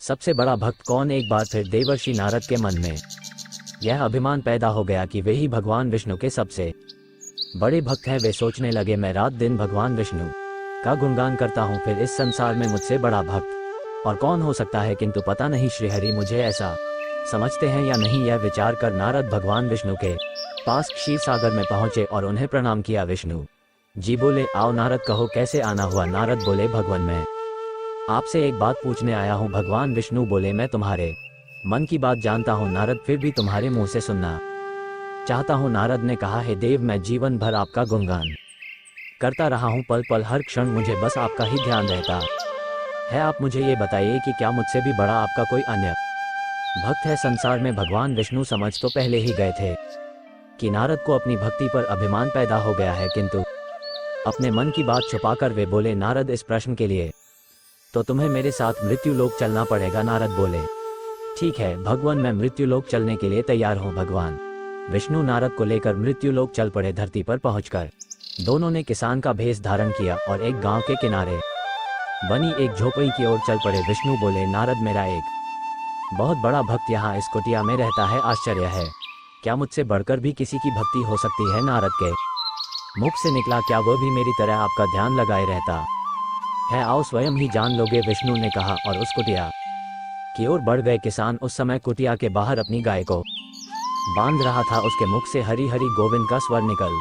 सबसे बड़ा भक्त कौन? एक बार फिर देवर्षि नारद के मन में यह अभिमान पैदा हो गया कि वे ही भगवान विष्णु के सबसे बड़े भक्त हैं। वे सोचने लगे, मैं रात दिन भगवान विष्णु का गुणगान करता हूँ, फिर इस संसार में मुझसे बड़ा भक्त और कौन हो सकता है? किंतु पता नहीं श्रीहरि मुझे ऐसा समझते हैं या नहीं। यह विचार कर नारद भगवान विष्णु के पास क्षीर सागर में पहुंचे और उन्हें प्रणाम किया। विष्णु जी बोले, आओ नारद, कहो कैसे आना हुआ? नारद बोले, भगवान मैं आपसे एक बात पूछने आया हूँ। भगवान विष्णु बोले, मैं तुम्हारे मन की बात जानता हूँ नारद, फिर भी तुम्हारे मुंह से सुनना चाहता हूँ। नारद ने कहा, हे देव, मैं जीवन भर आपका गुणगान करता रहा हूँ, पल पल हर क्षण मुझे बस आपका ही ध्यान रहता है। आप मुझे ये बताइए कि क्या मुझसे भी बड़ा आपका कोई अन्य भक्त है संसार में? भगवान विष्णु समझ तो पहले ही गए थे कि नारद को अपनी भक्ति पर अभिमान पैदा हो गया है, किंतु अपने मन की बात छुपाकर वे बोले, नारद, इस प्रश्न के लिए तो तुम्हें मेरे साथ मृत्यु लोक चलना पड़ेगा। नारद बोले, ठीक है भगवान, मैं मृत्यु लोक चलने के लिए तैयार हूँ। भगवान विष्णु नारद को लेकर मृत्यु लोक चल पड़े। धरती पर पहुंचकर दोनों ने किसान का भेष धारण किया और एक गांव के किनारे बनी एक झोपड़ी की ओर चल पड़े। विष्णु बोले, नारद, मेरा एक बहुत बड़ा भक्त यहाँ इस कुटिया में रहता है। आश्चर्य है, क्या मुझसे बढ़कर भी किसी की भक्ति हो सकती है? नारद के मुख से निकला, क्या वह भी मेरी तरह आपका ध्यान लगाए रहता है? आओ स्वयं ही जान लोगे, विष्णु ने कहा और उस कुटिया की ओर बढ़ गए। किसान उस समय कुटिया के बाहर अपनी गाय को बांध रहा था। उसके मुख से हरि हरि गोविंद का स्वर निकल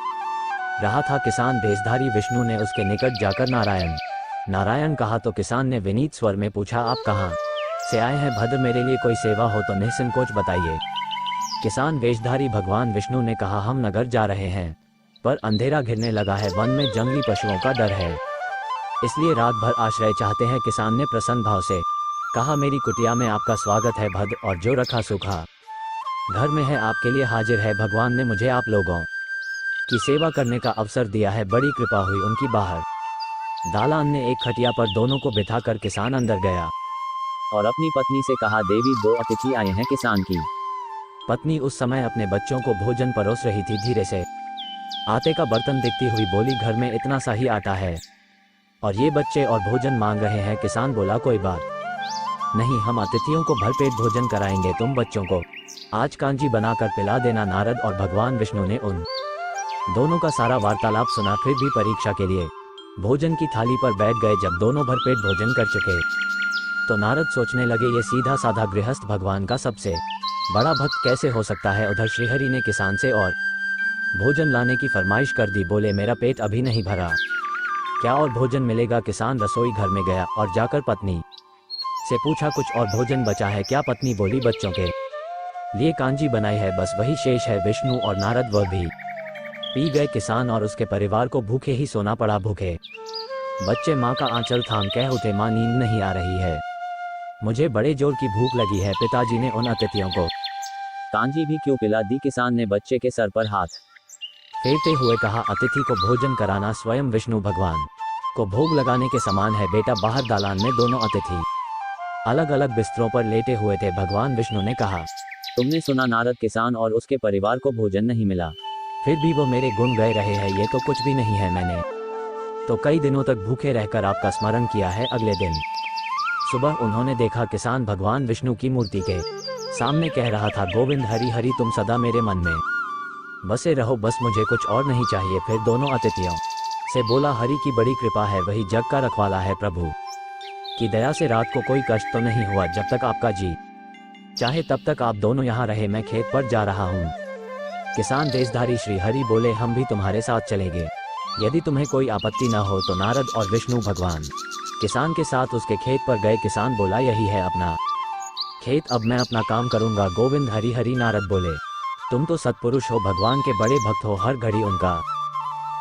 रहा था। किसान भेषधारी विष्णु ने उसके निकट जाकर नारायण नारायण कहा तो किसान ने विनीत स्वर में पूछा, आप कहाँ से आए हैं? भद्र, मेरे लिए कोई सेवा हो तो निसंकोच बताइए। किसान वेशधारी भगवान विष्णु ने कहा, हम नगर जा रहे हैं, पर अंधेरा घिरने लगा है, वन में जंगली पशुओं का डर है, इसलिए रात भर आश्रय चाहते हैं। किसान ने प्रसन्न भाव से कहा, मेरी कुटिया में आपका स्वागत है भद्र, और जो रखा सूखा घर में है आपके लिए हाजिर है। भगवान ने मुझे आप लोगों की सेवा करने का अवसर दिया है, बड़ी कृपा हुई उनकी। बाहर दालान ने एक खटिया पर दोनों को बिठाकर किसान अंदर गया और अपनी पत्नी से कहा, देवी, दो अतिथि आए हैं। किसान की पत्नी उस समय अपने बच्चों को भोजन परोस रही थी। धीरे से आटे का बर्तन देखती हुई बोली, घर में इतना सा ही आटा है और ये बच्चे और भोजन मांग रहे हैं। किसान बोला, कोई बात नहीं, हम अतिथियों को भरपेट भोजन कराएंगे, तुम बच्चों को आज कांजी बनाकर पिला देना। नारद और भगवान विष्णु ने उन दोनों का सारा वार्तालाप सुना, फिर भी परीक्षा के लिए भोजन की थाली पर बैठ गए। जब दोनों भरपेट भोजन कर चुके तो नारद सोचने लगे, ये सीधा साधा गृहस्थ भगवान का सबसे बड़ा भक्त कैसे हो सकता है। उधर श्रीहरि ने किसान से और भोजन लाने की फरमाइश कर दी। बोले, मेरा पेट अभी नहीं भरा, क्या और भोजन मिलेगा? किसान रसोई घर में गया और जाकर पत्नी से पूछा, कुछ और भोजन बचा है क्या? पत्नी बोली, बच्चों के लिए कांजी बनाई है, बस वही शेष है। विष्णु और नारद वह भी पी गए। किसान और उसके परिवार को भूखे ही सोना पड़ा। भूखे बच्चे माँ का आंचल थाम कह उठे, माँ, नींद नहीं आ रही है, मुझे बड़े जोर की भूख लगी है। पिताजी ने उन अतिथियों को कांजी भी क्यों पिला दी? किसान ने बच्चे के सर पर हाथ फेरते हुए कहा, अतिथि को भोजन कराना स्वयं विष्णु भगवान को भोग लगाने के समान है बेटा। बाहर दालान में दोनों अतिथि अलग अलग बिस्तरों पर लेटे हुए थे। भगवान विष्णु ने कहा, तुमने सुना नारद, किसान और उसके परिवार को भोजन नहीं मिला, फिर भी वो मेरे गुण गाए रहे हैं। ये तो कुछ भी नहीं है, मैंने तो कई दिनों तक भूखे रहकर आपका स्मरण किया है। अगले दिन सुबह उन्होंने देखा किसान भगवान विष्णु की मूर्ति के सामने कह रहा था, गोविंद हरि हरि, तुम सदा मेरे मन में बसे रहो, बस मुझे कुछ और नहीं चाहिए। फिर दोनों अतिथियों से बोला, हरि की बड़ी कृपा है, वही जग का रखवाला है, प्रभु की दया से रात को कोई कष्ट तो नहीं हुआ। जब तक आपका जी चाहे तब तक आप दोनों यहाँ रहे, मैं खेत पर जा रहा हूँ। किसान देशधारी श्री हरि बोले, हम भी तुम्हारे साथ चलेंगे, यदि तुम्हें कोई आपत्ति न हो तो। नारद और विष्णु भगवान किसान के साथ उसके खेत पर गए। किसान बोला, यही है अपना खेत, अब मैं अपना काम करूंगा। गोविंद हरि हरि। नारद बोले, तुम तो सत्पुरुष हो, भगवान के बड़े भक्त हो, हर घड़ी उनका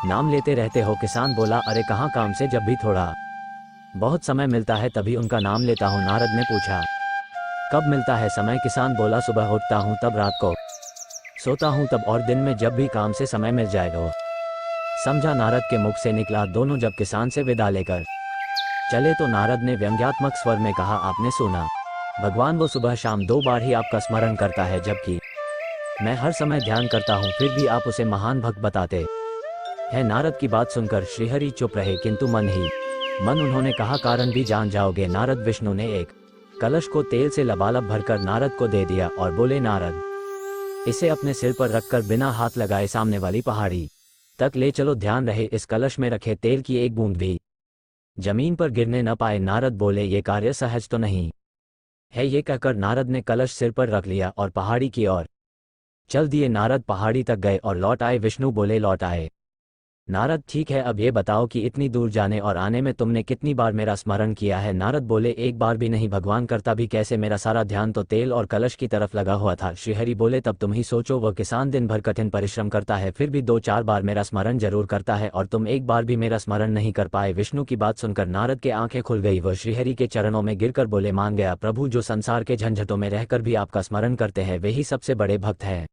नाम लेते रहते हो। किसान बोला, अरे कहाँ काम से, जब भी थोड़ा बहुत समय मिलता है तभी उनका नाम लेता हूँ। नारद ने पूछा, कब मिलता है समय? किसान बोला, सुबह उठता हूँ तब, रात को सोता हूँ तब, और दिन में जब भी काम से समय मिल जाएगा। समझा? नारद के मुख से निकला। दोनों जब किसान से विदा लेकर चले तो नारद ने व्यंग्यात्मक स्वर में कहा, आपने सुना, भगवान वो सुबह शाम 2 बार ही आपका स्मरण करता है, जबकि मैं हर समय ध्यान करता हूँ, फिर भी आप उसे महान भक्त बताते हैं। नारद की बात सुनकर श्रीहरि चुप रहे, किंतु मन ही मन उन्होंने कहा, कारण भी जान जाओगे। नारद विष्णु ने एक कलश को तेल से लबालब भरकर नारद को दे दिया और बोले, नारद, इसे अपने सिर पर रखकर बिना हाथ लगाए सामने वाली पहाड़ी तक ले चलो। ध्यान रहे इस कलश में रखे तेल की एक बूंद भी जमीन पर गिरने न पाए। नारद बोले, ये कार्य सहज तो नहीं है। ये कहकर नारद ने कलश सिर पर रख लिया और पहाड़ी की ओर चल दिए। नारद पहाड़ी तक गए और लौट आए। विष्णु बोले, लौट आए? नारद, ठीक है, अब ये बताओ कि इतनी दूर जाने और आने में तुमने कितनी बार मेरा स्मरण किया है? नारद बोले, एक बार भी नहीं भगवान, करता भी कैसे? मेरा सारा ध्यान तो तेल और कलश की तरफ लगा हुआ था। श्रीहरि बोले, तब तुम ही सोचो, वह किसान दिन भर कठिन परिश्रम करता है, फिर भी 2-4 बार मेरा स्मरण जरूर करता है और तुम एक बार भी मेरा स्मरण नहीं कर पाए। विष्णु की बात सुनकर नारद के आंखें खुल गई। वह श्रीहरि के चरणों में गिरकर बोले, मान गया प्रभु, जो संसार के झंझटों में रहकर भी आपका स्मरण करते हैं वे ही सबसे बड़े भक्त हैं।